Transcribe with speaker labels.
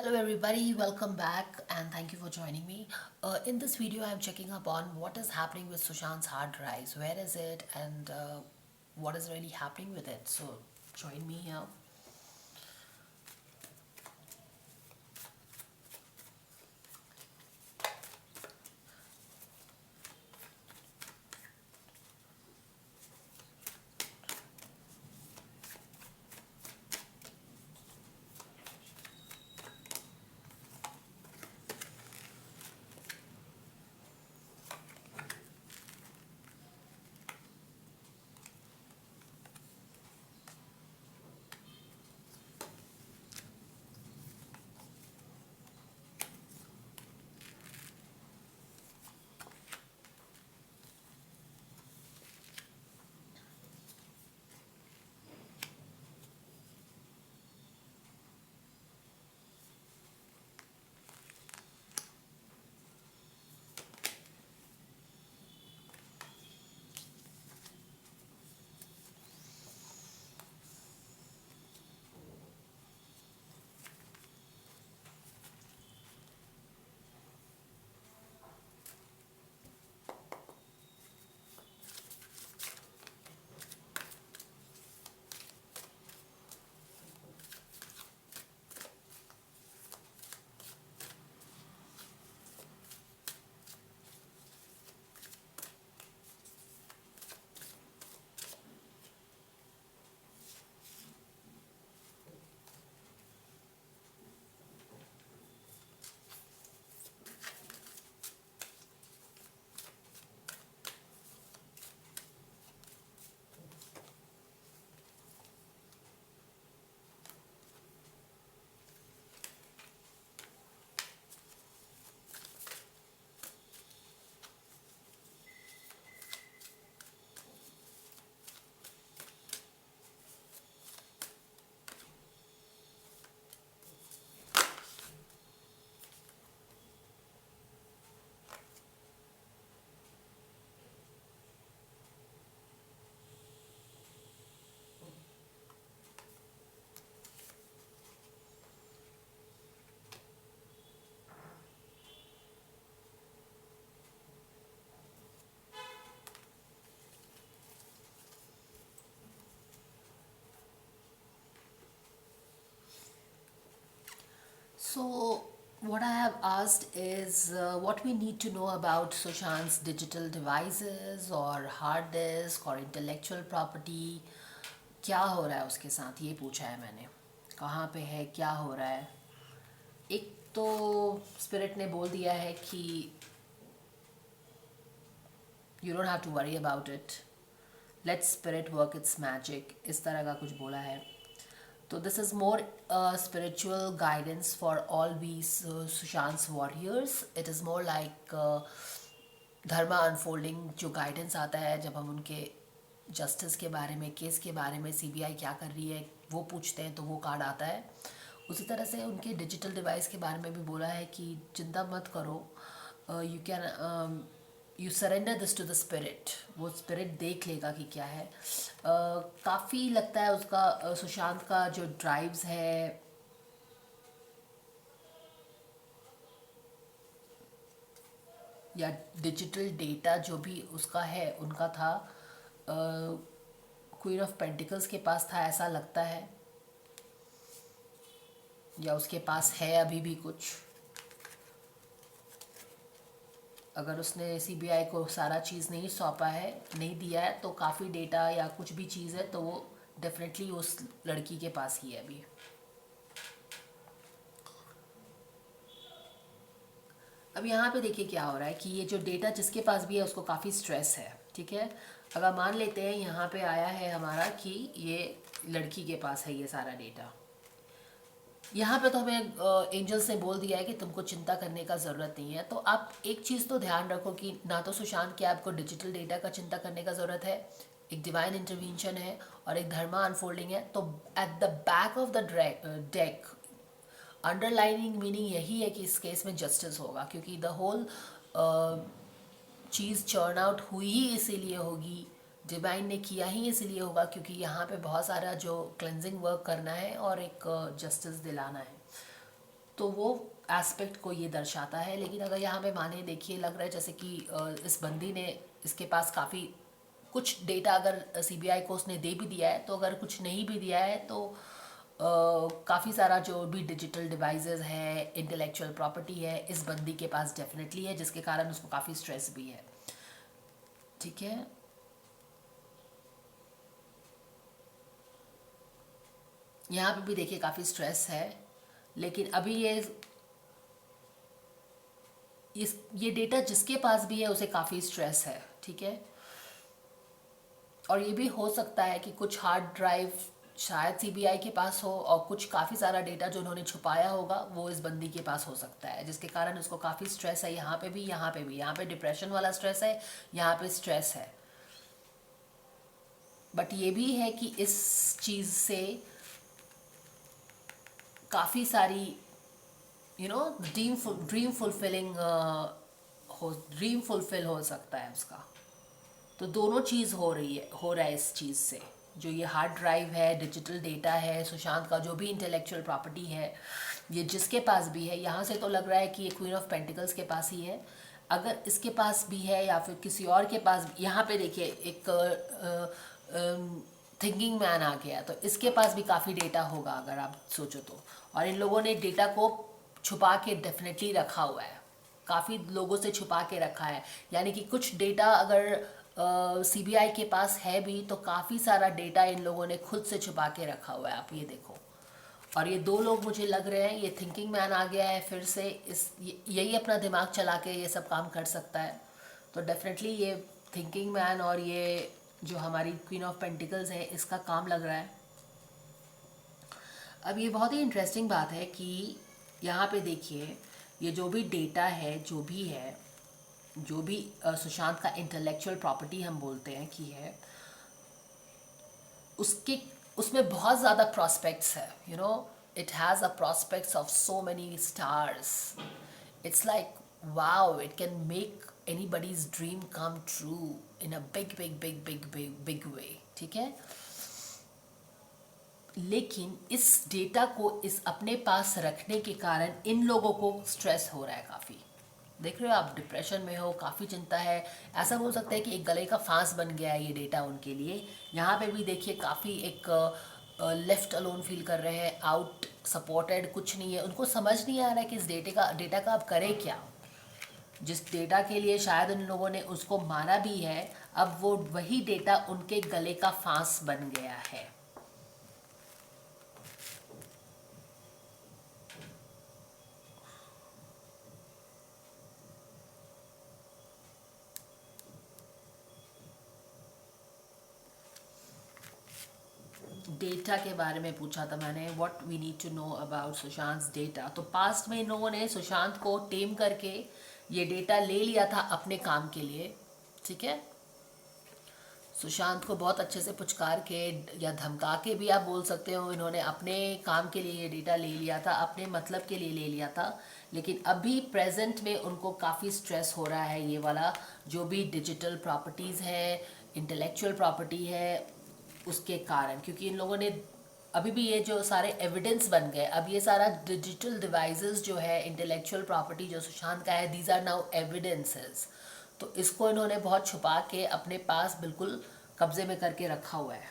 Speaker 1: Hello everybody, welcome back and thank you for joining me. In this video I'm checking up on what is happening with Sushant's hard drives. Where is it and what is really happening with it. So join me here. So what I have asked is what we need to know about Sushant's digital devices or hard disk or intellectual property. क्या हो रहा है उसके साथ ये पूछा है मैंने. कहाँ पे है, क्या हो रहा है. एक तो स्पिरिट ने बोल दिया है कि you don't have to worry about it, let spirit work its magic, इस तरह का कुछ बोला है. तो this is more spiritual guidance for all we Sushant's warriors. It is more like dharma unfolding. जो गाइडेंस आता है जब हम उनके जस्टिस के बारे में, केस के बारे में, सीबीआई क्या कर रही है वो पूछते हैं तो वो कार्ड आता है. उसी तरह से उनके डिजिटल डिवाइस के बारे में भी बोला है कि चिंता मत करो, you can you surrender this to the spirit. वो स्पिरिट देख लेगा कि क्या है. काफ़ी लगता है उसका सुशांत का जो ड्राइव्स है या डिजिटल डेटा जो भी उसका है उनका था, क्वीन ऑफ पेंटिकल्स के पास था ऐसा लगता है, या उसके पास है अभी भी कुछ. अगर उसने सीबीआई को सारा चीज़ नहीं सौंपा है, नहीं दिया है, तो काफ़ी डेटा या कुछ भी चीज़ है तो वो डेफिनेटली उस लड़की के पास ही है अभी. अब यहाँ पे देखिए क्या हो रहा है कि ये जो डेटा जिसके पास भी है उसको काफ़ी स्ट्रेस है. ठीक है, अगर मान लेते हैं यहाँ पे आया है हमारा कि ये लड़की के पास है ये सारा डेटा. यहाँ पे तो हमें एंजल्स ने बोल दिया है कि तुमको चिंता करने का ज़रूरत नहीं है. तो आप एक चीज़ तो ध्यान रखो कि ना तो सुशांत के आपको डिजिटल डेटा का चिंता करने का ज़रूरत है, एक डिवाइन इंटरवेंशन है और एक धर्मा अनफोल्डिंग है. तो at the back of the deck underlining meaning यही है कि इस केस में जस्टिस होगा, क्योंकि द होल चीज़ चर्न आउट हुई ही इसीलिए होगी, डिवाइन ने किया ही इसीलिए होगा क्योंकि यहाँ पे बहुत सारा जो क्लेंजिंग वर्क करना है और एक जस्टिस दिलाना है. तो वो एस्पेक्ट को ये दर्शाता है। लेकिन अगर यहाँ पे माने देखिए, लग रहा है जैसे कि इस बंदी ने, इसके पास काफ़ी कुछ डेटा अगर सीबीआई को उसने दे भी दिया है, तो अगर कुछ नहीं भी दिया है तो काफ़ी सारा जो भी डिजिटल डिवाइसेस है, इंटेलेक्चुअल प्रॉपर्टी है, इस बंदी के पास डेफिनेटली है, जिसके कारण उसको काफ़ी स्ट्रेस भी है। ठीक है, यहाँ पे भी देखिए काफ़ी स्ट्रेस है, लेकिन अभी ये डेटा जिसके पास भी है उसे काफ़ी स्ट्रेस है। ठीक है, और ये भी हो सकता है कि कुछ हार्ड ड्राइव शायद सीबीआई के पास हो, और कुछ काफ़ी सारा डेटा जो उन्होंने छुपाया होगा वो इस बंदी के पास हो सकता है, जिसके कारण उसको काफ़ी स्ट्रेस है। यहाँ पे भी, यहाँ पे भी, यहाँ पे डिप्रेशन वाला स्ट्रेस है, यहाँ पे स्ट्रेस है। बट ये भी है कि इस चीज़ से काफ़ी सारी ड्रीम फुलफिलिंग ड्रीम फुलफिल हो सकता है उसका। तो दोनों चीज़ हो रहा है इस चीज़ से। जो ये हार्ड ड्राइव है, डिजिटल डेटा है, सुशांत का जो भी इंटेलेक्चुअल प्रॉपर्टी है, ये जिसके पास भी है, यहाँ से तो लग रहा है कि ये क्वीन ऑफ पेंटिकल्स के पास ही है। अगर इसके पास भी है या फिर किसी और के पास, यहाँ पे देखिए एक थिंकिंग मैन आ गया, तो इसके पास भी काफ़ी डेटा होगा अगर आप सोचो तो। और इन लोगों ने डेटा को छुपा के डेफिनेटली रखा हुआ है, काफ़ी लोगों से छुपा के रखा है। यानी कि कुछ डेटा अगर सीबीआई के पास है भी, तो काफ़ी सारा डेटा इन लोगों ने खुद से छुपा के रखा हुआ है, आप ये देखो। और ये दो लोग मुझे लग रहे हैं, ये थिंकिंग मैन आ गया है फिर से, यही अपना दिमाग चला के ये सब काम कर सकता है। तो डेफिनेटली ये थिंकिंग मैन और ये जो हमारी क्वीन ऑफ पेंटिकल्स है, इसका काम लग रहा है। अब ये बहुत ही इंटरेस्टिंग बात है कि यहाँ पे देखिए, ये जो भी डेटा है, जो भी सुशांत का इंटेलेक्चुअल प्रॉपर्टी हम बोलते हैं कि है, उसमें बहुत ज़्यादा प्रॉस्पेक्ट्स है। It has a prospects of so many stars. It's like wow, it can make anybody's dream come true in a big way। ठीक है, लेकिन इस डेटा को इस अपने पास रखने के कारण इन लोगों को स्ट्रेस हो रहा है काफ़ी। देख रहे हो आप, डिप्रेशन में हो, काफ़ी चिंता है, ऐसा बोल सकते हैं कि एक गले का फांस बन गया है ये डेटा उनके लिए। यहाँ पे भी देखिए काफ़ी एक लेफ्ट अलोन फील कर रहे हैं, आउट सपोर्टेड कुछ नहीं है, उनको समझ नहीं आ रहा है कि इस डेटा का अब करें क्या। जिस डेटा के लिए शायद उन लोगों ने उसको माना भी है, अब वो वही डेटा उनके गले का फांस बन गया है। डेटा के बारे में पूछा था मैंने, what we need to know about Sushant data. तो पास्ट में इन लोगों ने सुशांत को टेम करके ये डेटा ले लिया था अपने काम के लिए। ठीक है, सुशांत को बहुत अच्छे से पुचकार के या धमका के भी आप बोल सकते हो, इन्होंने अपने काम के लिए ये डेटा ले लिया था, अपने मतलब के लिए ले लिया था। लेकिन अभी प्रेजेंट में उनको काफ़ी स्ट्रेस हो रहा है, ये वाला जो भी डिजिटल प्रॉपर्टीज़ है, इंटेलेक्चुअल प्रॉपर्टी है, उसके कारण। क्योंकि इन लोगों ने अभी भी ये जो सारे एविडेंस बन गए, अब ये सारा डिजिटल डिवाइसेस जो है, इंटेलेक्चुअल प्रॉपर्टी जो सुशांत का है, दीज आर नाउ एविडेंसेस। तो इसको इन्होंने बहुत छुपा के अपने पास बिल्कुल कब्जे में करके रखा हुआ है।